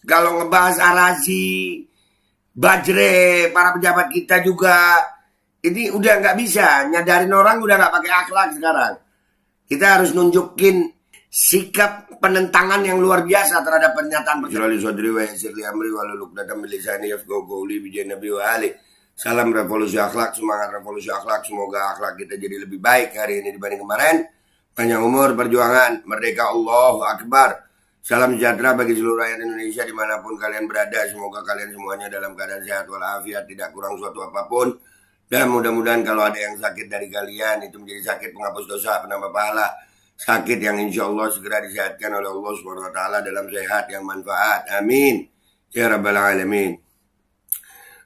Kalau ngebahas Arazi, Bajre, para pejabat kita juga, ini udah nggak bisa. Nyadarin orang udah nggak pakai akhlak sekarang. Kita harus nunjukin sikap penentangan yang luar biasa terhadap pernyataan Salam revolusi akhlak, semangat revolusi akhlak. Semoga akhlak kita jadi lebih baik hari ini dibanding kemarin. Panjang umur, perjuangan, merdeka, Allahu Akbar. Salam sejahtera bagi seluruh rakyat Indonesia dimanapun kalian berada. Semoga kalian semuanya dalam keadaan sehat walafiat, tidak kurang suatu apapun. Dan mudah-mudahan kalau ada yang sakit dari kalian, itu menjadi sakit penghapus dosa, penambah pahala. Sakit yang insya Allah segera disehatkan oleh Allah SWT dalam sehat yang manfaat. Amin. Ya Rabbal Alamin.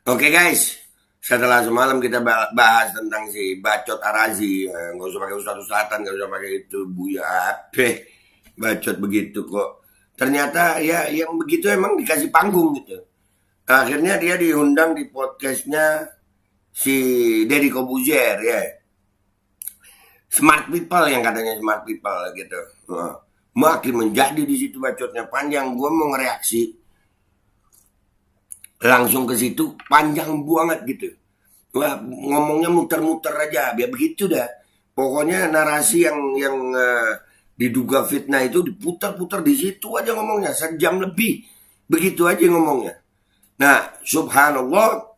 Oke guys. Setelah semalam kita bahas tentang si bacot Arazi, nggak usah pakai ustad-ustadan, nggak usah pakai itu Buya Ape, bacot begitu kok. Ternyata ya yang begitu emang dikasih panggung gitu. Akhirnya dia diundang di podcastnya si Deddy Kobuzier ya. Smart people yang katanya smart people gitu. Makin menjadi di situ bacotnya panjang. Gue mau ngereaksi langsung ke situ panjang banget gitu. Wah, ngomongnya muter-muter aja, biar begitu dah. Pokoknya narasi yang diduga fitnah itu diputar-putar di situ aja ngomongnya, sejam lebih. Begitu aja ngomongnya. Nah, subhanallah,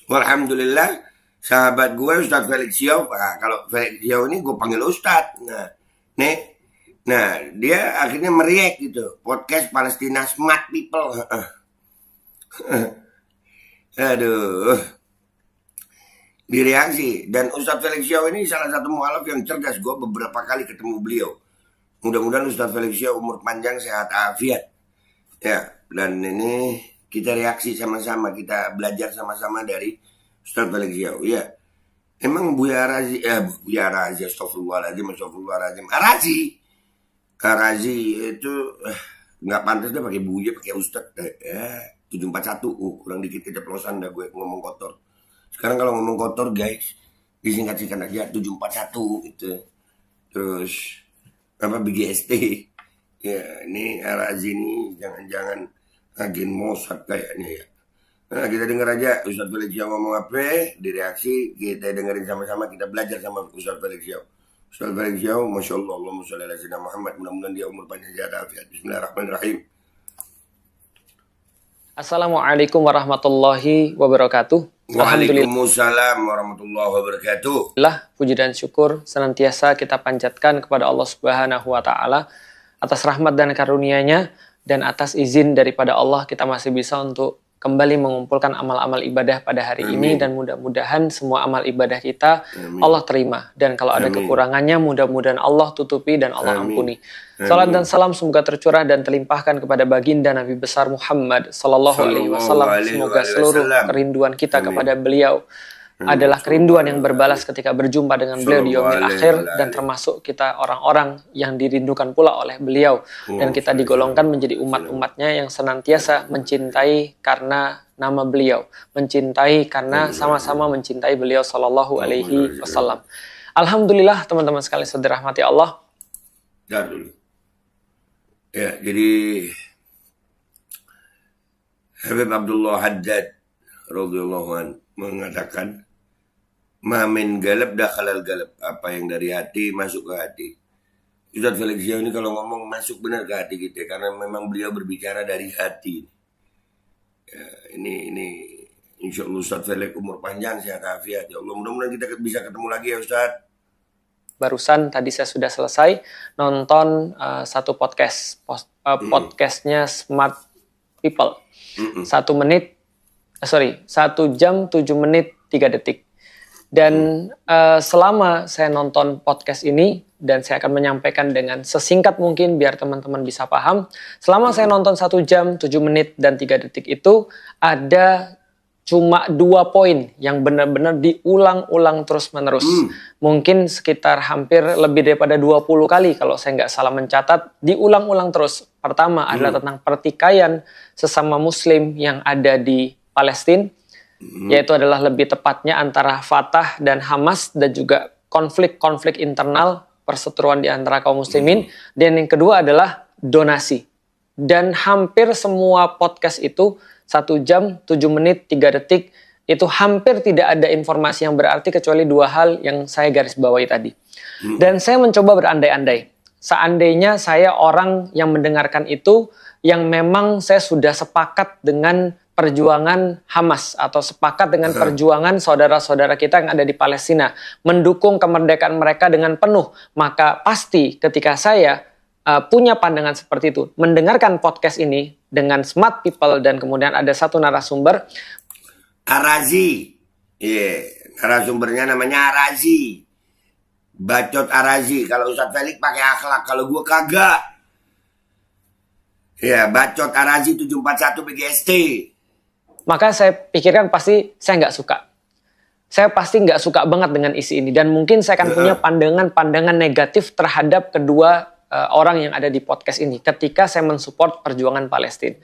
walhamdulillah, sahabat gue Ustadz Felix Xiao, kalau Felix Xiao ini gue panggil Ustadz. Nah, dia akhirnya meriak gitu, podcast Palestina Smart People. Aduh, direaksi. Dan Ustadz Felix Xiao ini salah satu mualaf yang cerdas. Gue beberapa kali ketemu beliau. Mudah-mudahan Ustadz Felix Xiao umur panjang, sehat, afiat. Ya, dan ini kita reaksi sama-sama, kita belajar sama-sama dari Ustadz Felix Xiao. Ya, emang Buya Arazi, astagfirullahaladzim, Arazi itu nggak pantas dia pakai Buya, pakai Ustadz. 741, kurang dikit keceplosan dah gue ngomong kotor. Sekarang kalau ngomong kotor guys, disingkat-singkat aja 741 gitu. Terus apa BGST. Ya, ini Arazi ini jangan-jangan agen Mossad kayaknya ya. Nah, kita dengar aja Ustadz Felix Xiao ngomong apa, direaksi, kita dengerin sama-sama, kita belajar sama Ustadz Felix Xiao. Ustadz Felix Xiao, Masya Allah, Allahumma sholli ala sayyidina Muhammad, mudah-mudahan dia umur panjang sehat afiat. Bismillahirrahmanirrahim. Assalamualaikum warahmatullahi wabarakatuh. Waalaikumsalam warahmatullahi wabarakatuh. Puji dan syukur senantiasa kita panjatkan kepada Allah Subhanahu wa taala atas rahmat dan karunia-Nya, dan atas izin daripada Allah kita masih bisa untuk kembali mengumpulkan amal-amal ibadah pada hari ini, dan mudah-mudahan semua amal ibadah kita Allah terima, dan kalau ada kekurangannya mudah-mudahan Allah tutupi dan Allah ampuni. Salam dan salam semoga tercurah dan terlimpahkan kepada baginda Nabi besar Muhammad sallallahu alaihi wasallam. Semoga seluruh kerinduan kita kepada beliau adalah kerinduan yang berbalas ketika berjumpa dengan beliau di yaumil akhir, dan termasuk kita orang-orang yang dirindukan pula oleh beliau, dan kita digolongkan menjadi umat-umatnya yang senantiasa mencintai karena nama beliau, mencintai karena sama-sama mencintai beliau sallallahu alaihi wasallam. Alhamdulillah teman-teman sekalian dirahmati Allah. Ya, jadi Habib Abdullah Haddad radhiyallahu anhu mengatakan, Mamin galab dah halal galab, apa yang dari hati masuk ke hati. Ustadz Felix Xiao ini kalau ngomong masuk benar ke hati kita, karena memang beliau berbicara dari hati. Ya, ini insya Allah Ustadz Felix umur panjang, sehat afiat. Ya Allah, mudah-mudahan kita bisa ketemu lagi ya Ustadz. Barusan tadi saya sudah selesai nonton satu podcastnya Smart People. 1 jam 7 menit 3 detik. Dan selama saya nonton podcast ini, dan saya akan menyampaikan dengan sesingkat mungkin biar teman-teman bisa paham. Selama saya nonton 1 jam 7 menit dan 3 detik itu, ada cuma 2 poin yang benar-benar diulang-ulang terus-menerus. Mungkin sekitar hampir lebih daripada 20 kali kalau saya nggak salah mencatat, diulang-ulang terus. Pertama adalah tentang pertikaian sesama muslim yang ada di Palestina, yaitu adalah lebih tepatnya antara Fatah dan Hamas, dan juga konflik-konflik internal perseteruan di antara kaum muslimin. Dan yang kedua adalah donasi. dan hampir semua podcast itu 1 jam, 7 menit, 3 detik, itu hampir tidak ada informasi yang berarti kecuali 2 hal yang saya garis bawahi tadi. Dan saya mencoba berandai-andai. Seandainya saya orang yang mendengarkan itu, yang memang saya sudah sepakat dengan perjuangan Hamas atau sepakat dengan perjuangan saudara-saudara kita yang ada di Palestina, mendukung kemerdekaan mereka dengan penuh, maka pasti ketika saya punya pandangan seperti itu, mendengarkan podcast ini dengan smart people dan kemudian ada satu narasumber, Arazi, narasumbernya namanya Arazi, bacot Arazi. Kalau Ustadz Felix pakai akhlak, kalau gue kagak. Ya, bacot Arazi 741 BGST. maka saya pikirkan pasti saya nggak suka. Saya pasti nggak suka banget dengan isi ini. Dan mungkin saya akan punya pandangan-pandangan negatif terhadap kedua orang yang ada di podcast ini. Ketika saya mensupport perjuangan Palestina.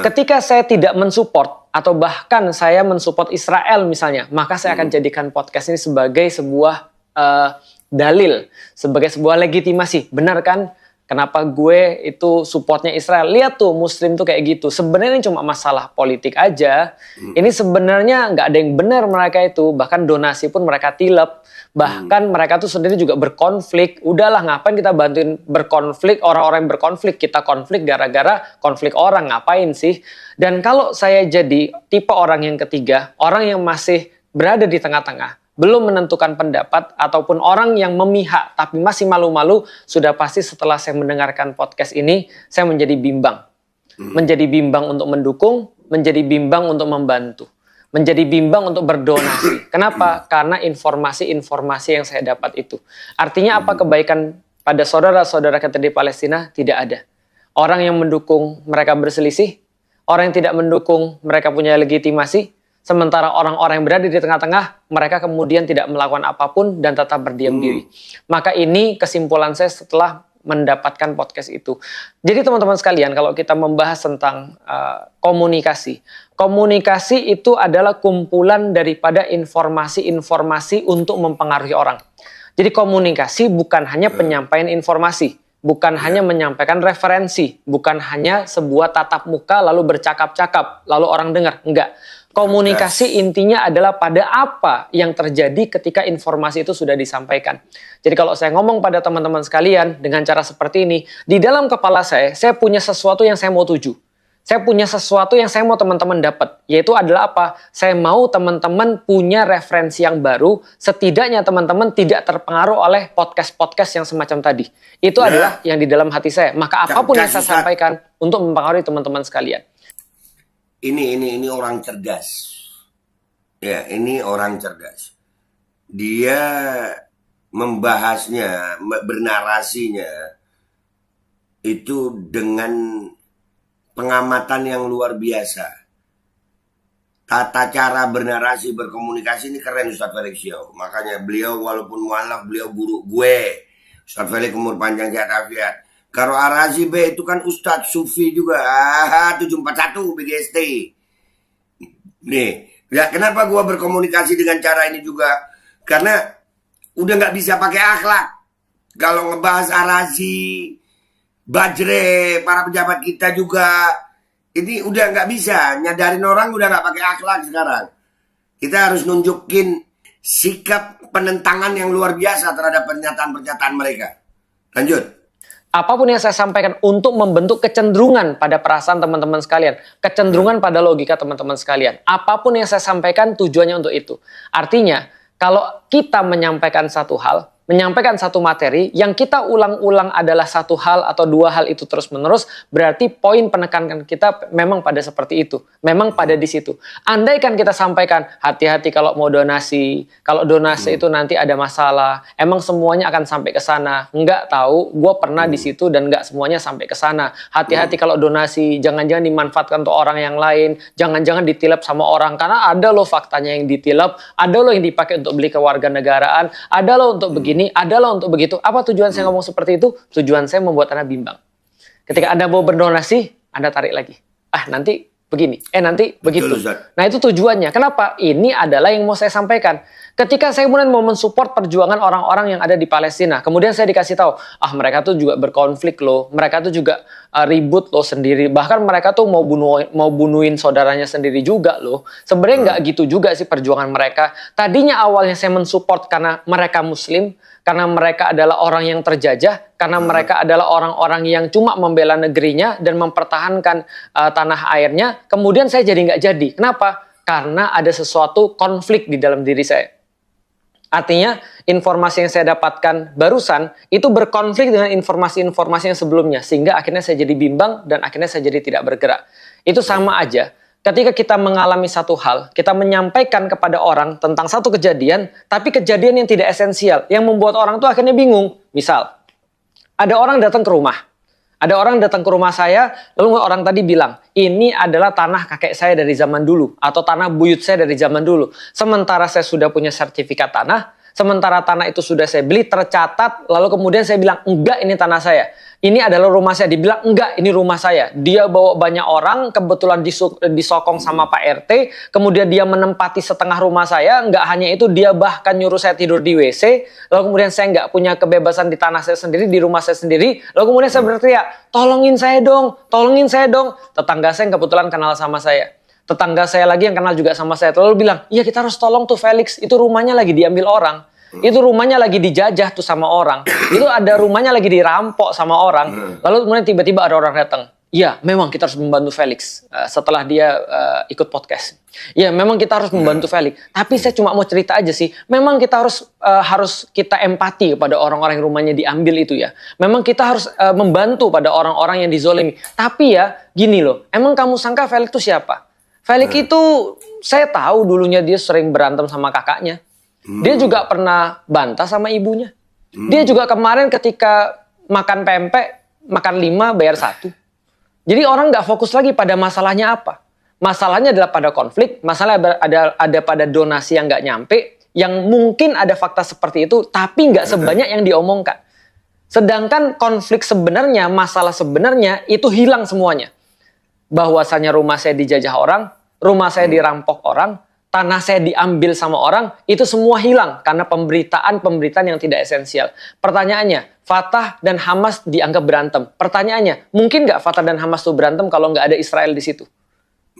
Ketika saya tidak mensupport, atau bahkan saya mensupport Israel misalnya, maka saya akan jadikan podcast ini sebagai sebuah dalil, sebagai sebuah legitimasi. Benar kan? Kenapa gue itu supportnya Israel? Lihat tuh, Muslim tuh kayak gitu. Sebenarnya ini cuma masalah politik aja. Ini sebenarnya nggak ada yang benar mereka itu. Bahkan donasi pun mereka tilep. Bahkan mereka tuh sendiri juga berkonflik. Udahlah, ngapain kita bantuin berkonflik, orang-orang yang berkonflik. Kita konflik gara-gara konflik orang. Ngapain sih? Dan kalau saya jadi tipe orang yang ketiga, orang yang masih berada di tengah-tengah, belum menentukan pendapat, ataupun orang yang memihak tapi masih malu-malu, sudah pasti setelah saya mendengarkan podcast ini, saya menjadi bimbang. Menjadi bimbang untuk mendukung, menjadi bimbang untuk membantu, menjadi bimbang untuk berdonasi. Kenapa? Karena informasi-informasi yang saya dapat itu. Artinya apa kebaikan pada saudara-saudara kita di Palestina? Tidak ada. Orang yang mendukung mereka berselisih, orang yang tidak mendukung mereka punya legitimasi. Sementara orang-orang yang berada di tengah-tengah, mereka kemudian tidak melakukan apapun dan tetap berdiam diri. Maka ini kesimpulan saya setelah mendapatkan podcast itu. Jadi teman-teman sekalian, kalau kita membahas tentang komunikasi. Komunikasi itu adalah kumpulan daripada informasi-informasi untuk mempengaruhi orang. Jadi komunikasi bukan hanya penyampaian informasi. Bukan hanya menyampaikan referensi. Bukan hanya sebuah tatap muka lalu bercakap-cakap. Lalu orang dengar. Enggak. Komunikasi intinya adalah pada apa yang terjadi ketika informasi itu sudah disampaikan. Jadi kalau saya ngomong pada teman-teman sekalian dengan cara seperti ini, di dalam kepala saya punya sesuatu yang saya mau tuju. Saya punya sesuatu yang saya mau teman-teman dapat. Yaitu adalah apa? Saya mau teman-teman punya referensi yang baru, setidaknya teman-teman tidak terpengaruh oleh podcast-podcast yang semacam tadi. Itu adalah yang di dalam hati saya. Maka apapun yang saya sampaikan untuk mempengaruhi teman-teman sekalian. Ini orang cerdas. Ya, ini orang cerdas. Dia membahasnya, bernarasinya itu dengan pengamatan yang luar biasa. Tata cara bernarasi, berkomunikasi ini keren Ustadz Felix Xiao. Makanya beliau walaupun mualaf, beliau guru gue. Ustadz Felix umur panjang sehat afiat. Kalau Arazi B itu kan Ustadz Sufi juga. 741 BGST. Nih, ya kenapa gua berkomunikasi dengan cara ini juga? Karena udah nggak bisa pakai akhlak. Kalau ngebahas Arazi, Bajre, para pejabat kita juga, ini udah nggak bisa. Nyadarin orang udah nggak pakai akhlak sekarang. Kita harus nunjukin sikap penentangan yang luar biasa terhadap pernyataan-pernyataan mereka. Lanjut. Apapun yang saya sampaikan untuk membentuk kecenderungan pada perasaan teman-teman sekalian. Kecenderungan pada logika teman-teman sekalian. Apapun yang saya sampaikan tujuannya untuk itu. Artinya, kalau kita menyampaikan satu hal, menyampaikan satu materi, yang kita ulang-ulang adalah satu hal atau dua hal itu terus-menerus, berarti poin penekanan kita memang pada seperti itu. Memang pada di situ. Andaikan kita sampaikan, hati-hati kalau mau donasi, kalau donasi itu nanti ada masalah, emang semuanya akan sampai ke sana. Enggak tahu, gue pernah di situ dan enggak semuanya sampai ke sana. Hati-hati kalau donasi, jangan-jangan dimanfaatkan untuk orang yang lain, jangan-jangan ditilep sama orang, karena ada loh faktanya yang ditilep, ada loh yang dipakai untuk beli kewarganegaraan, ada loh untuk begini, adalah untuk begitu. Apa tujuan saya ngomong seperti itu? Tujuan saya membuat Anda bimbang. Ketika Anda mau berdonasi, Anda tarik lagi. Nanti begini, nanti begitu. Ustaz. Nah itu tujuannya. Kenapa? Ini adalah yang mau saya sampaikan. Ketika saya kemudian mau mensupport perjuangan orang-orang yang ada di Palestina, kemudian saya dikasih tahu, mereka tuh juga berkonflik loh, mereka tuh juga ribut loh sendiri, bahkan mereka tuh mau bunuhin saudaranya sendiri juga loh. Sebenarnya nggak gitu juga sih perjuangan mereka. Tadinya awalnya saya mensupport karena mereka Muslim, karena mereka adalah orang yang terjajah, karena mereka adalah orang-orang yang cuma membela negerinya dan mempertahankan tanah airnya. Kemudian saya jadi nggak jadi. Kenapa? Karena ada sesuatu konflik di dalam diri saya. Artinya informasi yang saya dapatkan barusan itu berkonflik dengan informasi-informasi yang sebelumnya. Sehingga akhirnya saya jadi bimbang dan akhirnya saya jadi tidak bergerak. Itu sama aja. Ketika kita mengalami satu hal, kita menyampaikan kepada orang tentang satu kejadian, tapi kejadian yang tidak esensial, yang membuat orang tuh akhirnya bingung. Misal, ada orang datang ke rumah. Ada orang datang ke rumah saya, lalu orang tadi bilang, ini adalah tanah kakek saya dari zaman dulu, atau tanah buyut saya dari zaman dulu. Sementara saya sudah punya sertifikat tanah, sementara tanah itu sudah saya beli, tercatat, lalu kemudian saya bilang, enggak ini tanah saya. Ini adalah rumah saya. Dibilang, enggak ini rumah saya. Dia bawa banyak orang, kebetulan disokong sama Pak RT, kemudian dia menempati setengah rumah saya. Enggak hanya itu, dia bahkan nyuruh saya tidur di WC, lalu kemudian saya enggak punya kebebasan di tanah saya sendiri, di rumah saya sendiri, lalu kemudian saya berteriak, tolongin saya dong, tolongin saya dong. Tetangga saya yang kebetulan kenal sama saya. Tetangga saya lagi yang kenal juga sama saya, lalu bilang, iya kita harus tolong tuh Felix, itu rumahnya lagi diambil orang. Itu rumahnya lagi dijajah tuh sama orang. Itu ada rumahnya lagi dirampok sama orang. Lalu kemudian tiba-tiba ada orang datang. Ya, memang kita harus membantu Felix. Setelah dia ikut podcast. Ya, memang kita harus membantu Felix. Tapi saya cuma mau cerita aja sih. Memang kita harus kita empati kepada orang-orang yang rumahnya diambil itu ya. Memang kita harus membantu pada orang-orang yang dizolimi. Tapi ya, gini loh. Emang kamu sangka Felix itu siapa? Felix itu, saya tahu dulunya dia sering berantem sama kakaknya. Dia juga pernah bantah sama ibunya. Dia juga kemarin ketika makan pempek, makan 5 bayar 1. Jadi orang nggak fokus lagi pada masalahnya apa. Masalahnya adalah pada konflik, masalah ada pada donasi yang nggak nyampe, yang mungkin ada fakta seperti itu, tapi nggak sebanyak yang diomongkan. Sedangkan konflik sebenarnya, masalah sebenarnya itu hilang semuanya. Bahwasanya rumah saya dijajah orang, rumah saya dirampok orang, tanah saya diambil sama orang, itu semua hilang karena pemberitaan yang tidak esensial. Pertanyaannya, Fatah dan Hamas dianggap berantem. Pertanyaannya, mungkin nggak Fatah dan Hamas itu berantem kalau nggak ada Israel di situ?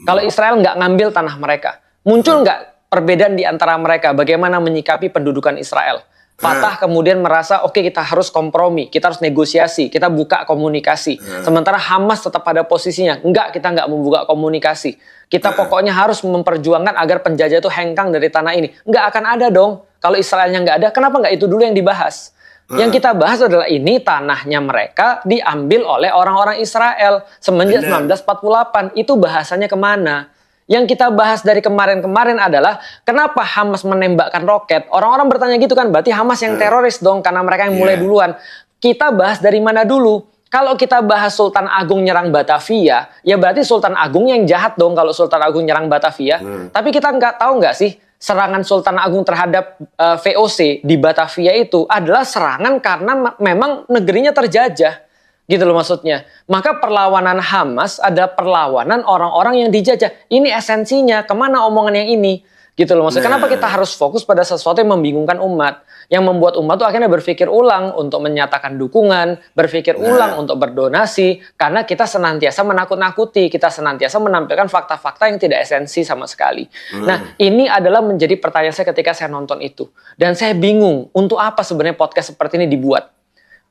Kalau Israel nggak ngambil tanah mereka, muncul nggak perbedaan di antara mereka? Bagaimana menyikapi pendudukan Israel? Fatah kemudian merasa, oke, kita harus kompromi, kita harus negosiasi, kita buka komunikasi. Sementara Hamas tetap pada posisinya, enggak, kita nggak membuka komunikasi. Kita pokoknya harus memperjuangkan agar penjajah itu hengkang dari tanah ini. Nggak akan ada dong. Kalau Israelnya nggak ada, kenapa nggak itu dulu yang dibahas? Yang kita bahas adalah ini tanahnya mereka diambil oleh orang-orang Israel semenjak 1948. Itu bahasanya kemana? Yang kita bahas dari kemarin-kemarin adalah kenapa Hamas menembakkan roket. Orang-orang bertanya gitu kan, berarti Hamas yang teroris dong karena mereka yang mulai duluan. Kita bahas dari mana dulu? Kalau kita bahas Sultan Agung nyerang Batavia, ya berarti Sultan Agung yang jahat dong kalau Sultan Agung nyerang Batavia. Tapi kita nggak tahu nggak sih serangan Sultan Agung terhadap VOC di Batavia itu adalah serangan karena memang negerinya terjajah. Gitu loh maksudnya. Maka perlawanan Hamas ada perlawanan orang-orang yang dijajah. Ini esensinya. Kemana omongan yang ini? Gitu loh maksudnya. Kenapa kita harus fokus pada sesuatu yang membingungkan umat? Yang membuat umat tuh akhirnya berpikir ulang untuk menyatakan dukungan, berpikir ulang untuk berdonasi. Karena kita senantiasa menakut-nakuti. Kita senantiasa menampilkan fakta-fakta yang tidak esensi sama sekali. Nah, ini adalah menjadi pertanyaan saya ketika saya nonton itu. Dan saya bingung, untuk apa sebenarnya podcast seperti ini dibuat?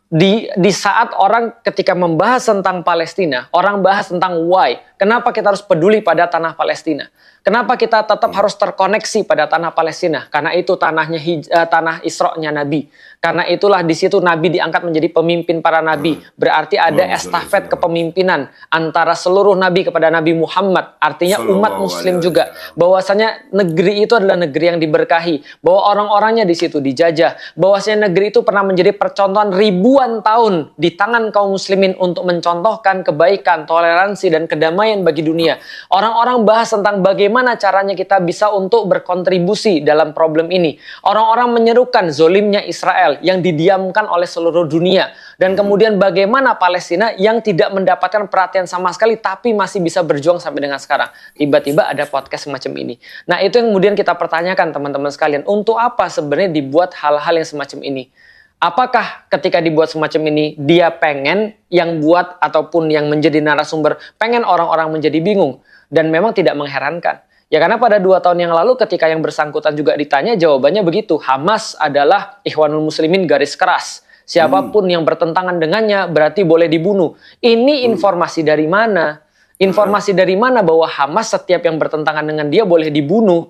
Di saat orang ketika membahas tentang Palestina, orang bahas tentang why, kenapa kita harus peduli pada tanah Palestina, kenapa kita tetap harus terkoneksi pada tanah Palestina, karena itu tanah Isra-nya Nabi, karena itulah di situ Nabi diangkat menjadi pemimpin para Nabi, berarti ada estafet kepemimpinan antara seluruh Nabi kepada Nabi Muhammad, artinya umat Muslim juga, bahwasanya negeri itu adalah negeri yang diberkahi, bahwa orang-orangnya di situ dijajah, bahwasanya negeri itu pernah menjadi percontohan ribuan tahun di tangan kaum muslimin untuk mencontohkan kebaikan, toleransi, dan kedamaian bagi dunia. Orang-orang bahas tentang bagaimana bagaimana caranya kita bisa untuk berkontribusi dalam problem ini. Orang-orang menyerukan zolimnya Israel yang didiamkan oleh seluruh dunia. Dan kemudian bagaimana Palestina yang tidak mendapatkan perhatian sama sekali tapi masih bisa berjuang sampai dengan sekarang. Tiba-tiba ada podcast semacam ini. Nah, itu yang kemudian kita pertanyakan teman-teman sekalian. Untuk apa sebenarnya dibuat hal-hal yang semacam ini? Apakah ketika dibuat semacam ini, dia pengen yang buat ataupun yang menjadi narasumber, pengen orang-orang menjadi bingung? Dan memang tidak mengherankan. Ya karena pada 2 tahun yang lalu ketika yang bersangkutan juga ditanya, jawabannya begitu. Hamas adalah Ikhwanul Muslimin garis keras. Siapapun yang bertentangan dengannya berarti boleh dibunuh. Ini informasi dari mana? Informasi dari mana bahwa Hamas setiap yang bertentangan dengan dia boleh dibunuh?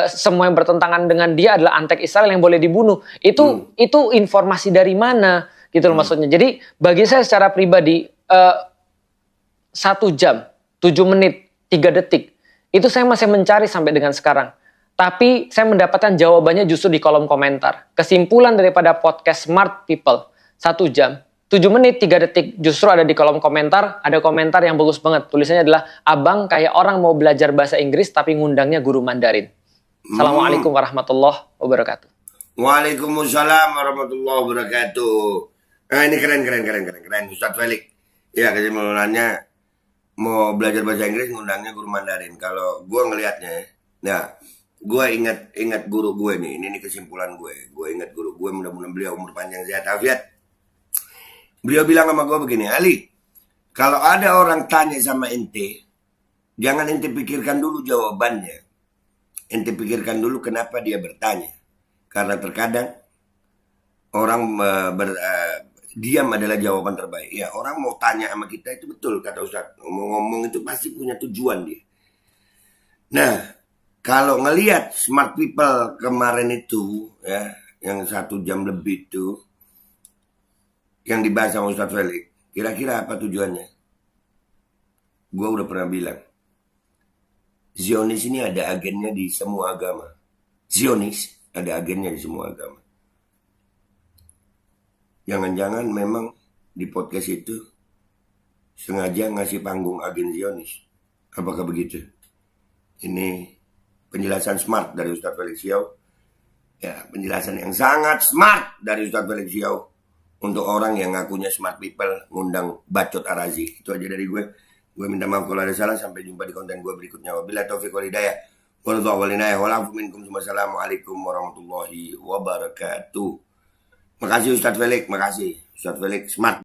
Semua yang bertentangan dengan dia adalah antek Israel yang boleh dibunuh. Itu informasi dari mana? Gitu loh maksudnya. Jadi bagi saya secara pribadi 1 jam, 7 menit, 3 detik itu saya masih mencari sampai dengan sekarang. Tapi saya mendapatkan jawabannya justru di kolom komentar. Kesimpulan daripada podcast Smart People 1 jam, 7 menit, 3 detik justru ada di kolom komentar. Ada komentar yang bagus banget. Tulisannya adalah, abang kayak orang mau belajar bahasa Inggris tapi ngundangnya guru Mandarin. Assalamualaikum warahmatullahi wabarakatuh. Waalaikumsalam warahmatullahi wabarakatuh. Nah, ini keren Ustadz Felix. Ya, kesimpulannya mau belajar bahasa Inggris ngundangnya guru Mandarin. Kalau gue ngelihatnya, nah, gue ingat guru gue nih. Ini kesimpulan gue. Gue ingat guru gue, mudah-mudahan beliau umur panjang sehat afiat. Beliau bilang sama gue begini, Ali, kalau ada orang tanya sama ente, jangan ente pikirkan dulu jawabannya. Ente pikirkan dulu kenapa dia bertanya. Karena terkadang orang diam adalah jawaban terbaik. Ya, orang mau tanya sama kita itu betul, kata Ustadz. Ngomong itu pasti punya tujuan dia. Nah, kalau ngelihat Smart People kemarin itu, ya, yang 1 jam lebih itu, yang dibahas sama Ustadz Felix, kira-kira apa tujuannya? Gue udah pernah bilang, Zionis ini ada agennya di semua agama. Zionis ada agennya di semua agama. Jangan-jangan memang di podcast itu sengaja ngasih panggung agen Zionis. Apakah begitu? Ini penjelasan smart dari Ustadz Felix Xiao. Ya, penjelasan yang sangat smart dari Ustadz Felix Xiao. Untuk orang yang ngakunya Smart People ngundang Bacot Arazi. Itu aja dari gue. Gue minta maaf kalau ada salah. Sampai jumpa di konten gue berikutnya. Wabillahi taufiq wal hidayah. Wassalamualaikum warahmatullahi wabarakatuh. Makasih Ustadz Felix. Makasih Ustadz Felix Smart.